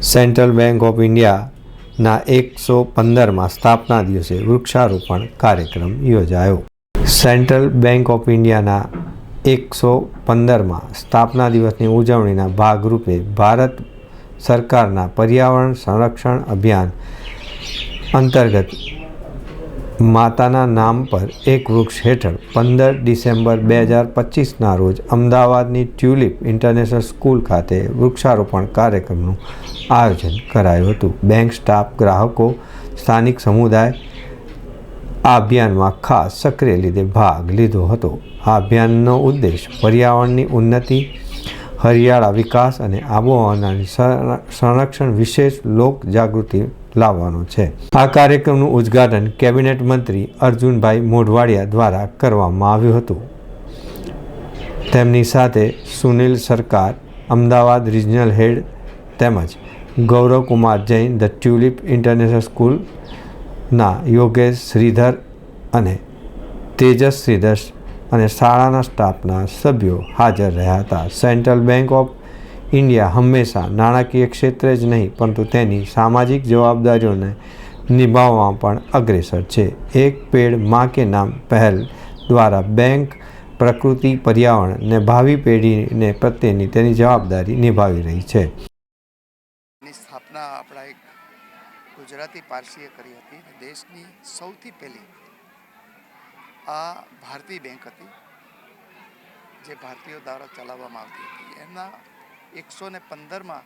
Central bank of ઇન્ડિયાના 115મા સ્થાપના દિવસે વૃક્ષારોપણ કાર્યક્રમ યોજાયો. સેન્ટ્રલ બેંક ઓફ ઇન્ડિયાના 115મા સ્થાપના દિવસની ઉજવણીના ભાગરૂપે ભારત સરકારના પર્યાવરણ સંરક્ષણ અભિયાન અંતર્ગત માતાના નામ પર એક વૃક્ષ હેઠળ 15 ડિસેમ્બર 2025ના રોજ અમદાવાદની ટ્યુલિપ ઇન્ટરનેશનલ સ્કૂલ ખાતે વૃક્ષારોપણ કાર્યક્રમનું આયોજન કરાયું હતું. બેંક સ્ટાફ, ગ્રાહકો, સ્થાનિક સમુદાય આ અભિયાનમાં ખાસ સક્રિય રીતે ભાગ લીધો હતો. આ અભિયાનનો ઉદ્દેશ પર્યાવરણની ઉન્નતિ, હરિયાળા વિકાસ અને આબોહવાના સંરક્ષણ વિશેષ લોક જાગૃતિ લાવવાનો છે. આ કાર્યક્રમનું ઉદ્ઘાટન કેબિનેટ મંત્રી અર્જુનભાઈ મોઢવાડિયા દ્વારા કરવામાં આવ્યું હતું. તેમની સાથે સુનિલ સરકાર, અમદાવાદ રિજનલ હેડ, તેમજ Gauravkumar Jain, the tulip international સ્કૂલના યોગેશ શ્રીધર અને તેજસ શ્રીધર અને શાળાના સ્ટાફના સભ્યો હાજર રહ્યા હતા. સેન્ટ્રલ બેંક ઓફ ઇન્ડિયા હંમેશા નાણાકીય ક્ષેત્રે જ નહીં પરંતુ તેની સામાજિક જવાબદારીઓને નિભાવવામાં પણ અગ્રેસર છે. એક પેડ માં કે નામ પહેલ દ્વારા બેંક પ્રકૃતિ, પર્યાવરણ અને ભાવિ પેઢીને પ્રત્યેની તેની જવાબદારી નિભાવી રહી છે. સ્થાપના આપણા એક ગુજરાતી પારસીએ કરી હતી. દેશની સૌથી પહેલી આ ભારતીય બેંક હતી જે ભારતીયો દ્વારા ચલાવવામાં આવતી હતી. એના 115મા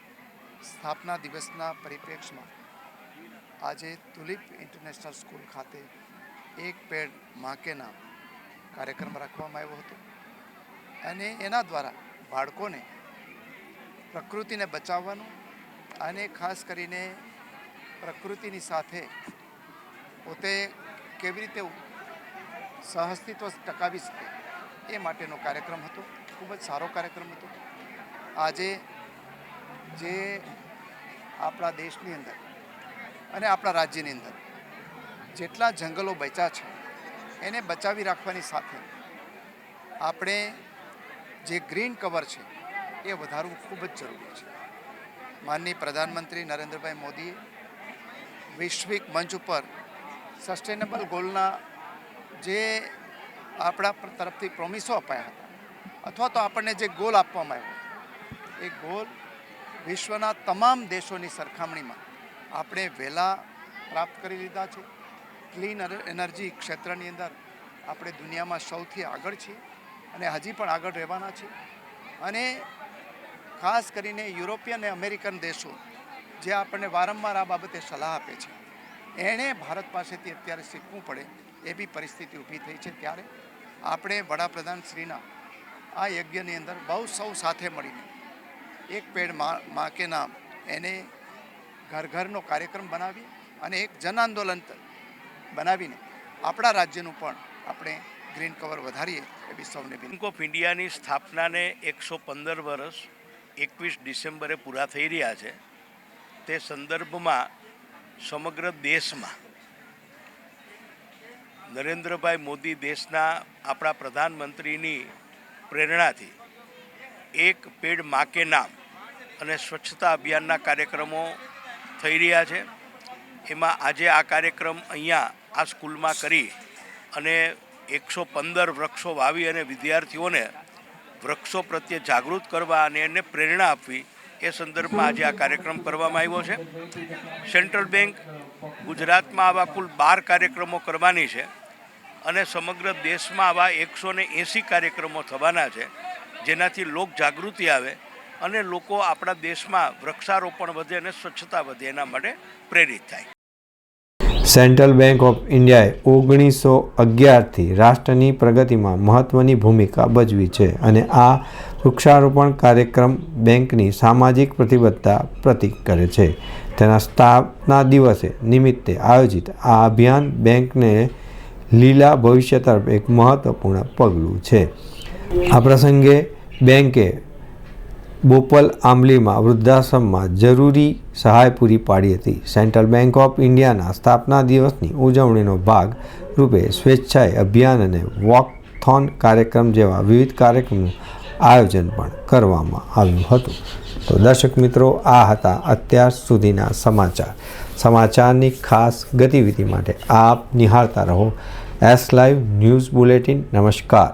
સ્થાપના દિવસના પરિપ્રેક્ષમાં આજે તુલિપ ઇન્ટરનેશનલ સ્કૂલ ખાતે એક પેડ માં કે નામ કાર્યક્રમ રાખવામાં આવ્યો હતો અને એના દ્વારા બાળકોને પ્રકૃતિને બચાવવાનું અને ખાસ કરીને પ્રકૃતિની સાથે પોતે કેવી રીતે સહઅસ્તિત્વ ટકાવી શકે એ માટેનો કાર્યક્રમ હતો. ખૂબ જ સારો કાર્યક્રમ હતો. આજે જે આપણા દેશની અંદર અને આપણા રાજ્યની અંદર જેટલા જંગલો બચ્યા છે એને બચાવી રાખવાની સાથે આપણે જે ગ્રીન કવર છે એ વધારવું ખૂબ જ જરૂરી છે. માનનીય પ્રધાનમંત્રી નરેન્દ્રભાઈ મોદીએ વૈશ્વિક મંચ ઉપર સસ્ટેનેબલ ગોલના જે આપણા તરફથી પ્રોમિસો અપાયા હતા અથવા તો આપણને જે ગોલ આપવામાં આવ્યો એ ગોલ વિશ્વના તમામ દેશોની સરખામણીમાં આપણે વહેલા પ્રાપ્ત કરી લીધા છે. ક્લીન એનર્જી ક્ષેત્રની અંદર આપણે દુનિયામાં સૌથી આગળ છીએ અને હજી પણ આગળ રહેવાના છે. અને ખાસ કરીને યુરોપિયન અને અમેરિકન દેશો જે આપણને વારંવાર આ બાબતે સલાહ આપે છે એણે ભારત પાસેથી અત્યારે શીખવું પડે એવી પરિસ્થિતિ ઊભી થઈ છે. ત્યારે આપણે વડાપ્રધાન શ્રીના આ યજ્ઞની અંદર બહુ સૌ સાથે મળીને એક પેડ માં કે નામ એને ઘર ઘરનો કાર્યક્રમ બનાવી અને એક જન આંદોલન બનાવીને આપણા રાજ્યનું પણ આપણે ગ્રીન કવર વધારીએ એવી સૌને બેંક ઓફ ઇન્ડિયાની સ્થાપનાને 115 વર્ષ 21 ડિસેમ્બરે પૂરા થઈ રહ્યા છે. તે સંદર્ભમાં સમગ્ર દેશમાં નરેન્દ્રભાઈ મોદી દેશના આપણા પ્રધાનમંત્રીની પ્રેરણાથી એક પેડ માં કે નામ અને સ્વચ્છતા અભિયાનના કાર્યક્રમો થઈ રહ્યા છે. એમાં આજે આ કાર્યક્રમ અહીંયા આ સ્કૂલમાં કરી અને 115 વૃક્ષો વાવી અને વિદ્યાર્થીઓને વૃક્ષો પ્રત્યે જાગૃત કરવા અને એને પ્રેરણા આપવી એ સંદર્ભમાં આજે આ કાર્યક્રમ કરવામાં આવ્યો છે. સેન્ટ્રલ બેંક ગુજરાતમાં આવા કુલ 12 કાર્યક્રમો કરવાની છે અને સમગ્ર દેશમાં આવા 180 કાર્યક્રમો થવાના છે જેનાથી લોક જાગૃતિ આવે અને લોકો આપણા દેશમાં વૃક્ષારોપણ વધે અને સ્વચ્છતા વધે એના માટે પ્રેરિત થાય. સેન્ટ્રલ બેંક ઓફ ઇન્ડિયાએ 1911થી રાષ્ટ્રની પ્રગતિમાં મહત્ત્વની ભૂમિકા ભજવી છે અને આ વૃક્ષારોપણ કાર્યક્રમ બેંકની સામાજિક પ્રતિબદ્ધતા પ્રતીક કરે છે. તેના સ્થાપના દિવસે નિમિત્તે આયોજિત આ અભિયાન બેંકને લીલા ભવિષ્ય તરફ એક મહત્વપૂર્ણ પગલું છે. આ પ્રસંગે બેંકે બોપલ આંબલીમાં વૃદ્ધાશ્રમમાં જરૂરી સહાય પૂરી પાડી હતી. સેન્ટ્રલ બેંક ઓફ ઇન્ડિયાના સ્થાપના દિવસની ઉજવણીનો ભાગ રૂપે સ્વેચ્છાએ અભિયાન અને વોકથોન કાર્યક્રમ જેવા વિવિધ કાર્યક્રમનું આયોજન પણ કરવામાં આવ્યું હતું. તો દર્શક મિત્રો, આ હતા અત્યાર સુધીના સમાચારની ખાસ ગતિવિધિ માટે આપ નિહાળતા રહો S Live ન્યૂઝ બુલેટિન. નમસ્કાર.